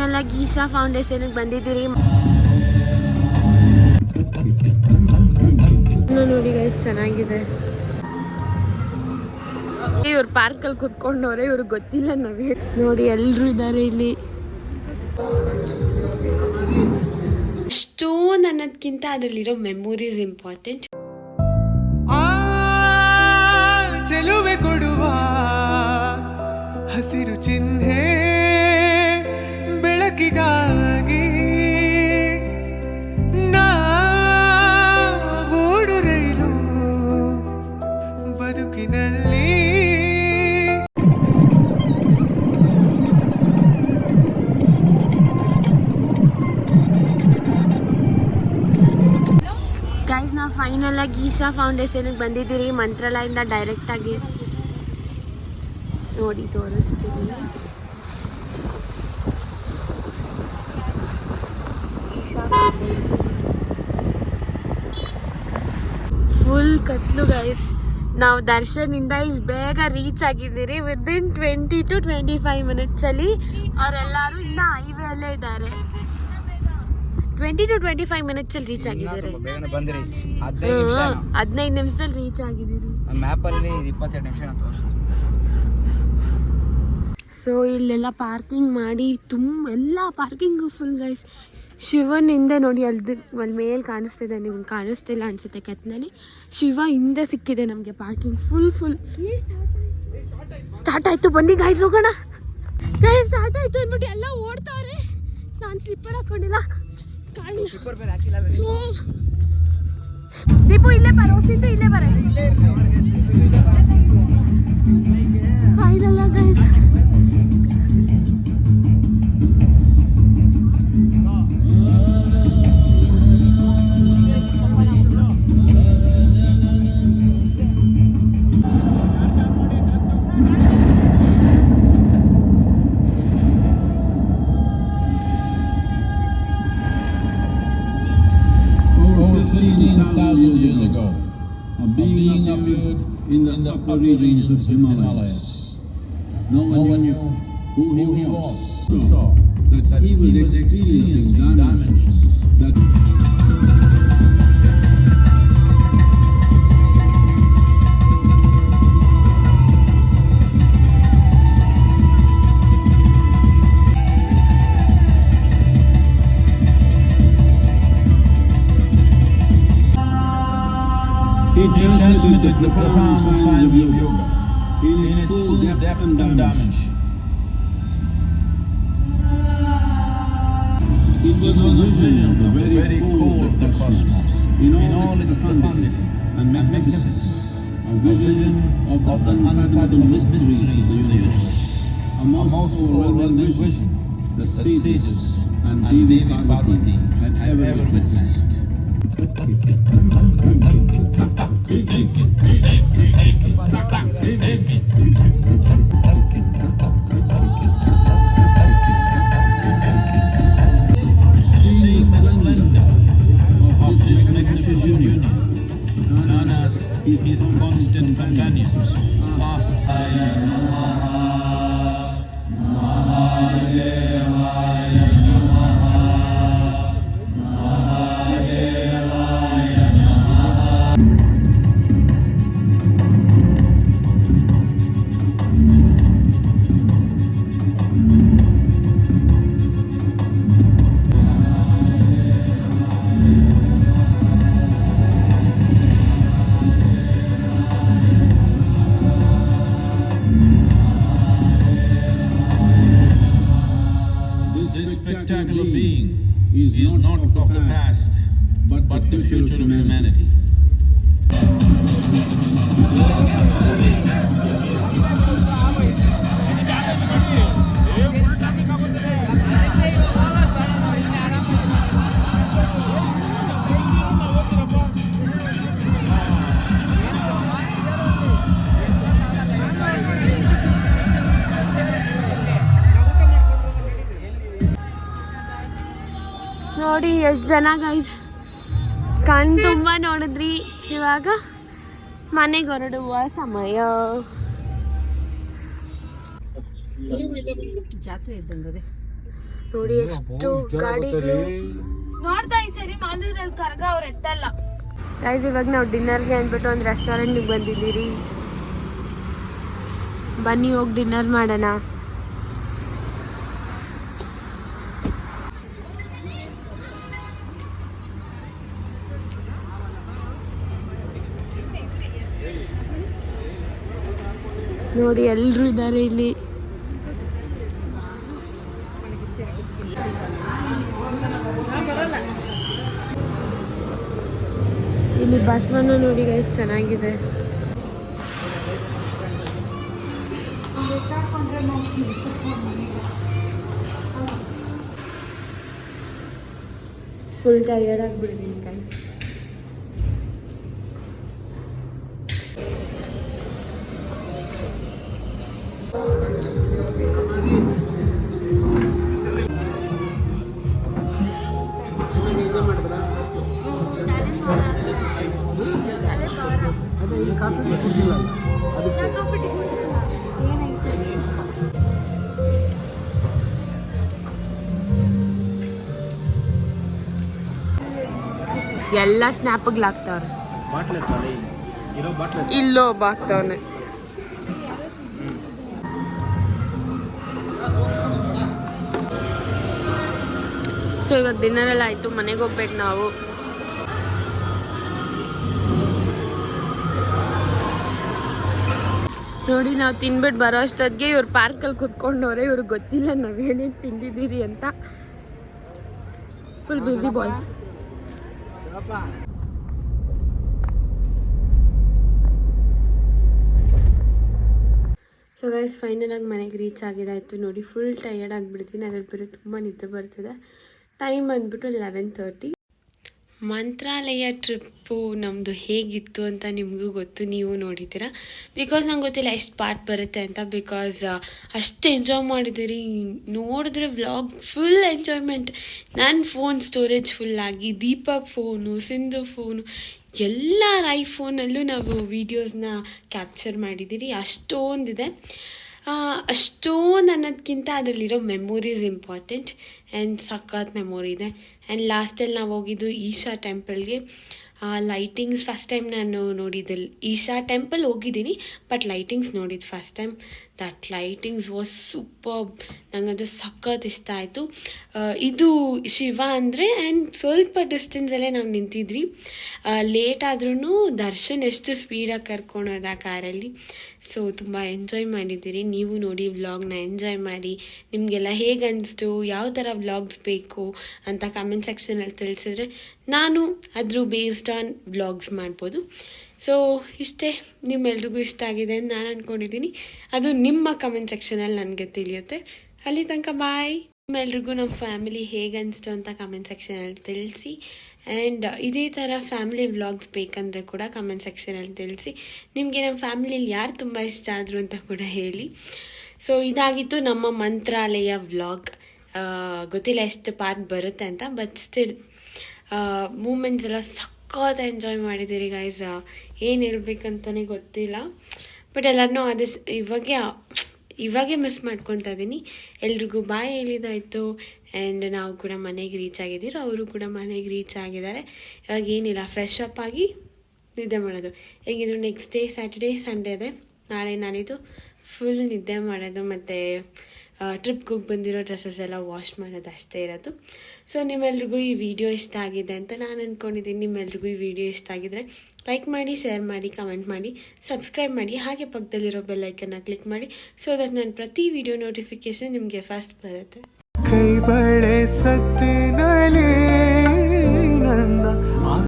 Final ಆಗಿ ಈಶಾ ಫೌಂಡೇಶನ್ಗೆ ಬಂದಿದ್ದೀರಿ. ನೋಡಿ ಗೈಸ್ ಚೆನ್ನಾಗಿದೆ. ಇವ್ರು ಪಾರ್ಕಲ್ಲಿ ಕುತ್ಕೊಂಡವ್ರೆ, ಇವ್ರಿಗೆ ಗೊತ್ತಿಲ್ಲ ನಾವೇ. ನೋಡಿ ಎಲ್ಲರೂ ಇದ್ದಾರೆ ಇಲ್ಲಿ. ಅಷ್ಟೊಂದು ಅನ್ನೋದಕ್ಕಿಂತ ಅದರಲ್ಲಿರೋ ಮೆಮೊರೀಸ್ ಇಂಪಾರ್ಟೆಂಟ್. ಚೆಲುವೆ ಕೊಡುವ ಹಸಿರು ಚಿಹ್ನೆ ಬೆಳಕಿಗಾಗಿ ನಾವೂಡು ರೈಲು ಬದುಕಿನಲ್ಲಿ. ಗೈಸ್ ನಾವು ಫೈನಲ್ ಆಗಿ ಈಶಾ ಫೌಂಡೇಶನ್ಗೆ ಬಂದಿದ್ದೀರಿ. ಮಂತ್ರಾಲಯದಿಂದ ಡೈರೆಕ್ಟ್ ಆಗಿ ನೋಡಿ ತೋರಿಸ್ತೀನಿ. ಈಶಾ ಫೌಂಡೇಶನ್ ಫುಲ್ ಕತ್ಲು ಗೈಸ್. ನಾವು ದರ್ಶನಿಂದ ಇಷ್ಟು ಬೇಗ ರೀಚ್ ಆಗಿದ್ದೀರಿ. ವಿದಿನ್ 20 to 25 ಮಿನಿಟ್ಸಲ್ಲಿ ಅವರೆಲ್ಲರೂ ಇನ್ನು ಹೈವೇ ಅಲ್ಲೇ ಇದ್ದಾರೆ. 20 to 25 ಮಿನಿಟ್ಸಲ್ಲಿ ರೀಚ್ ಆಗಿದ್ದಾರೆ. 15 ನಿಮಿಷದಲ್ಲಿ ರೀಚ್ ಆಗಿದ್ದೀರಿ. ಮ್ಯಾಪಲ್ಲಿ 22 ನಿಮಿಷ ತೋರಿಸ್ತು. ಸೊ ಇಲ್ಲೆಲ್ಲ ಪಾರ್ಕಿಂಗ್ ಮಾಡಿ ಎಲ್ಲ ಪಾರ್ಕಿಂಗು ಫುಲ್ ಗೈಸ್. ಶಿವನ ಹಿಂದೆ ನೋಡಿ ಅಲ್ಲಿ ಮೇಲೆ ಕಾಣಿಸ್ತಿದೆ, ನಿಮ್ಗೆ ಕಾಣಿಸ್ತಿಲ್ಲ ಅನಿಸುತ್ತೆ ಕತ್ಲಲ್ಲಿ. ಶಿವ ಹಿಂದೆ ಸಿಕ್ಕಿದೆ ನಮಗೆ ಪಾರ್ಕಿಂಗ್ ಫುಲ್ ಸ್ಟಾರ್ಟ್ ಆಯಿತು. ಬನ್ನಿ ಗೈಸ್ ಹೋಗೋಣ. ಗೈಸ್ ಸ್ಟಾರ್ಟ್ ಆಯಿತು ಅಂದ್ಬಿಟ್ಟು ಎಲ್ಲ ಓಡ್ತಾವ್ರೆ. ನಾನು ಸ್ಲಿಪ್ಪರ್ ಹಾಕೊಂಡಿಲ್ಲ. ದೀಪು ಇಲ್ಲೇ ಬರ, ಸಿಂಧು ಇಲ್ಲೇ ಬರ. Final guys years ago, a being appeared in the upper regions of Himalayas. No one knew who he was, so that he was experiencing dimensions that he transmitted the profound science of yoga in its full depth and dimension. It was a vision of the very core of the cosmos, in all its profundity and magnificence, a vision of the unfathomable mysteries of the universe, a most overwhelming vision the sages and Devi Parvati had ever witnessed. Seeing the splendor of this magnificent union, known as his constant companions, asked spectacular being is not of the past, but the future of humanity. ನೋಡಿ ಎಷ್ಟು ಜನ guys. ಕಣ್ ತುಂಬ ನೋಡಿದ್ರಿ. ಇವಾಗ ಮನೆಗೆ ಹೊರಡುವ ಸಮಯ. ಜಾತ್ರೆ ಇದ್ದಂಗೆ ನೋಡಿ ಎಷ್ಟು ಗಾಡಿಗಳು. ನೋಡ್ತಾ ಈ ಸರಿ ಮಾಲೂರಲ್ಲಿ ಕರ್ಗ ಅವ್ರು ಎತ್ತಲ್ಲ. ಗೈಸ್ ಇವಾಗ ನಾವು ಡಿನ್ನರ್ಗೆ ಅಂದ್ಬಿಟ್ಟು ಒಂದು ರೆಸ್ಟೋರೆಂಟ್ಗೆ ಬಂದಿದ್ದೀರಿ. ಬನ್ನಿ ಹೋಗಿ ಡಿನ್ನರ್ ಮಾಡೋಣ. ನೋಡಿ ಎಲ್ಲರೂ ಇದ್ದಾರೆ ಇಲ್ಲಿ. ಇಲ್ಲಿ ಬಸವಣ್ಣ ನೋಡಿ ಗೈಸ್ ಚೆನ್ನಾಗಿದೆ. ಫುಲ್ ಟಯರ್ಡ್ ಆಗಿಬಿಡ್ತೀನಿ ಗೈಸ್. ಎಲ್ಲ ಸ್ನ್ಯಾಪ್ಗೆ ಹಾಕ್ತಾವ್ರೆ. ಇಲ್ಲೋ ಹಾಕ್ತಾವನೆ. ಸೊ ಇವಾಗ ಡಿನ್ನರ್ ಎಲ್ಲ ಆಯ್ತು, ಮನೆಗೆ ಹೋಗ್ಬೇಕು ನಾವು. ನೋಡಿ ನಾವು ತಿನ್ಬಿಟ್ಟು ಬರೋ ಅಷ್ಟೊತ್ತಿಗೆ ಇವ್ರು ಪಾರ್ಕಲ್ಲಿ ಕುತ್ಕೊಂಡವ್ರೆ. ಇವ್ರಿಗೆ ಗೊತ್ತಿಲ್ಲ ನಾವೇನೇನು ತಿಂದಿದ್ದೀರಿ ಅಂತ. Full busy boys. So guys final ಆಗಿ ಮನೆಗೆ ರೀಚ್ ಆಗಿದ್ದಾಯಿತು. ನೋಡಿ ಫುಲ್ ಟಯರ್ಡ್ ಆಗಿಬಿಡ್ತೀನಿ. ಅದ್ರಲ್ಲಿ ಬೇರೆ ತುಂಬ ನಿದ್ದೆ ಬರ್ತಿದೆ. ಟೈಮ್ ಬಂದ್ಬಿಟ್ಟು 11:30. ಮಂತ್ರಾಲಯ ಟ್ರಿಪ್ಪು ನಮ್ಮದು ಹೇಗಿತ್ತು ಅಂತ ನಿಮಗೂ ಗೊತ್ತು, ನೀವು ನೋಡಿದ್ದೀರಾ. ಬಿಕಾಸ್ ನಂಗೆ ಗೊತ್ತಿಲ್ಲ ಎಷ್ಟು ಪಾರ್ಟ್ ಬರುತ್ತೆ ಅಂತ. ಬಿಕಾಸ್ ಅಷ್ಟು ಎಂಜಾಯ್ ಮಾಡಿದ್ದೀರಿ. ನೋಡಿದ್ರೆ ವ್ಲಾಗ್ ಫುಲ್ ಎಂಜಾಯ್ಮೆಂಟ್. ನನ್ನ ಫೋನ್ ಸ್ಟೋರೇಜ್ ಫುಲ್ಲಾಗಿ, ದೀಪಕ್ ಫೋನು, ಸಿಂಧು ಫೋನು, ಎಲ್ಲರ ಐಫೋನಲ್ಲೂ ನಾವು ವೀಡಿಯೋಸ್ನ ಕ್ಯಾಪ್ಚರ್ ಮಾಡಿದ್ದೀರಿ. ಅಷ್ಟೊಂದಿದೆ. ಅಷ್ಟೊಂದು ಅನ್ನೋದಕ್ಕಿಂತ ಅದರಲ್ಲಿರೋ ಮೆಮೊರೀಸ್ ಇಂಪಾರ್ಟೆಂಟ್. ಆ್ಯಂಡ್ ಸಖತ್ ಮೆಮೊರಿ ಇದೆ. ಆ್ಯಂಡ್ ಲಾಸ್ಟಲ್ಲಿ ನಾವು ಹೋಗಿದ್ದು ಈಶಾ ಟೆಂಪಲ್ಗೆ. ಲೈಟಿಂಗ್ಸ್ ಫಸ್ಟ್ ಟೈಮ್ ನಾನು ನೋಡಿದ್ದೆ. ಈಶಾ ಟೆಂಪಲ್ ಹೋಗಿದ್ದೀನಿ, ಬಟ್ ಲೈಟಿಂಗ್ಸ್ ನೋಡಿದ್ದು first time. That lightings was super. ನನಗದು ಸಖತ್ ಇಷ್ಟ ಆಯಿತು. ಇದು ಶಿವ ಅಂದರೆ. ಆ್ಯಂಡ್ ಸ್ವಲ್ಪ ಡಿಸ್ಟೆನ್ಸಲ್ಲೇ ನಾವು ನಿಂತಿದ್ರಿ. ಲೇಟ್ ಆದ್ರೂ ದರ್ಶನ್ ಎಷ್ಟು ಸ್ಪೀಡಾಗಿ ಕರ್ಕೊಳೋದ ಕಾರಲ್ಲಿ. ಸೊ ತುಂಬ ಎಂಜಾಯ್ ಮಾಡಿದ್ದೀರಿ. ನೀವು ನೋಡಿ ವ್ಲಾಗ್ನ ಎಂಜಾಯ್ ಮಾಡಿ. ನಿಮಗೆಲ್ಲ ಹೇಗೆ ಅನಿಸ್ತು, ಯಾವ ಥರ ವ್ಲಾಗ್ಸ್ ಬೇಕು ಅಂತ ಕಮೆಂಟ್ ಸೆಕ್ಷನಲ್ಲಿ ತಿಳಿಸಿದ್ರೆ ನಾನು ಅದ್ರ ಬೇಸ್ಡ್ ಆನ್ ವ್ಲಾಗ್ಸ್ ಮಾಡ್ಬೋದು. ಸೊ ಇಷ್ಟೇ. ನಿಮ್ಮೆಲ್ರಿಗೂ ಇಷ್ಟ ಆಗಿದೆ ಅಂತ ನಾನು ಅಂದ್ಕೊಂಡಿದ್ದೀನಿ. ಅದು ನಿಮ್ಮ ಕಮೆಂಟ್ ಸೆಕ್ಷನಲ್ಲಿ ನನಗೆ ತಿಳಿಯುತ್ತೆ. ಅಲ್ಲಿ ತನಕ ಬಾಯ್. ನಿಮ್ಮೆಲ್ರಿಗೂ ನಮ್ಮ ಫ್ಯಾಮಿಲಿ ಹೇಗೆ ಅನಿಸ್ತು ಅಂತ ಕಮೆಂಟ್ ಸೆಕ್ಷನಲ್ಲಿ ತಿಳಿಸಿ. ಆ್ಯಂಡ್ ಇದೇ ಥರ ಫ್ಯಾಮಿಲಿ ವ್ಲಾಗ್ಸ್ ಬೇಕಂದರೆ ಕೂಡ ಕಮೆಂಟ್ ಸೆಕ್ಷನಲ್ಲಿ ತಿಳಿಸಿ. ನಿಮಗೆ ನಮ್ಮ ಫ್ಯಾಮಿಲಿಯಲ್ಲಿ ಯಾರು ತುಂಬ ಇಷ್ಟ ಆದರು ಅಂತ ಕೂಡ ಹೇಳಿ. ಸೊ ಇದಾಗಿತ್ತು ನಮ್ಮ ಮಂತ್ರಾಲಯ ವ್ಲಾಗ್. ಗೊತ್ತಿಲ್ಲ ಎಷ್ಟು ಪಾರ್ಟ್ ಬರುತ್ತೆ ಅಂತ, ಬಟ್ ಸ್ಟಿಲ್ ಮೂಮೆಂಟ್ಸ್ ಎಲ್ಲ ಸಖತ್ ಎಂಜಾಯ್ ಮಾಡಿದ್ದೀರಿ ಗೈಸ್. ಏನು ಹೇಳ್ಬೇಕಂತಲೇ ಗೊತ್ತಿಲ್ಲ. ಬಟ್ ಎಲ್ಲರನ್ನೂ ಇವಾಗೇ ಮಿಸ್ ಮಾಡ್ಕೊತಾ ಇದ್ದೀನಿ. ಎಲ್ರಿಗೂ ಬಾಯ್ ಹೇಳಿದಾಯಿತು. ಆ್ಯಂಡ್ ನಾವು ಕೂಡ ಮನೆಗೆ ರೀಚ್ ಆಗಿದ್ದೀವಿ. ಅವರು ಕೂಡ ಮನೆಗೆ ರೀಚ್ ಆಗಿದ್ದಾರೆ. ಇವಾಗ ಏನಿಲ್ಲ, ಫ್ರೆಶ್ ಅಪ್ ಆಗಿ ನಿದ್ದೆ ಮಾಡೋದು. ಹೇಗಿದ್ರು ನೆಕ್ಸ್ಟ್ ಡೇ ಸ್ಯಾಟರ್ಡೇ ಸಂಡೇ ಇದೆ. ನಾಳೆ ನಾಳಿದ್ದು ಫುಲ್ ನಿದ್ದೆ ಮಾಡೋದು. ಮತ್ತು ಟ್ರಿಪ್ಗೆ ಹೋಗಿ ಬಂದಿರೋ ಡ್ರೆಸ್ಸಸ್ ಎಲ್ಲ ವಾಶ್ ಮಾಡೋದು ಅಷ್ಟೇ ಇರೋದು. ಸೊ ನಿಮ್ಮೆಲ್ರಿಗೂ ಈ ವಿಡಿಯೋ ಇಷ್ಟ ಆಗಿದೆ ಅಂತ ನಾನು ಅಂದ್ಕೊಂಡಿದ್ದೀನಿ. ನಿಮ್ಮೆಲ್ರಿಗೂ ಈ ವಿಡಿಯೋ ಇಷ್ಟ ಆಗಿದ್ರೆ ಲೈಕ್ ಮಾಡಿ, ಶೇರ್ ಮಾಡಿ, ಕಮೆಂಟ್ ಮಾಡಿ, ಸಬ್ಸ್ಕ್ರೈಬ್ ಮಾಡಿ. ಹಾಗೆ ಪಕ್ಕದಲ್ಲಿರೋ ಬೆಲ್ ಐಕನ್ನ ಕ್ಲಿಕ್ ಮಾಡಿ. ಸೊ ದಟ್ ನಾನು ಪ್ರತಿ ವಿಡಿಯೋ ನೋಟಿಫಿಕೇಶನ್ ನಿಮಗೆ ಫಸ್ಟ್ ಬರುತ್ತೆ. ಕೈ ಬಳೆ ಸತ್ತೆ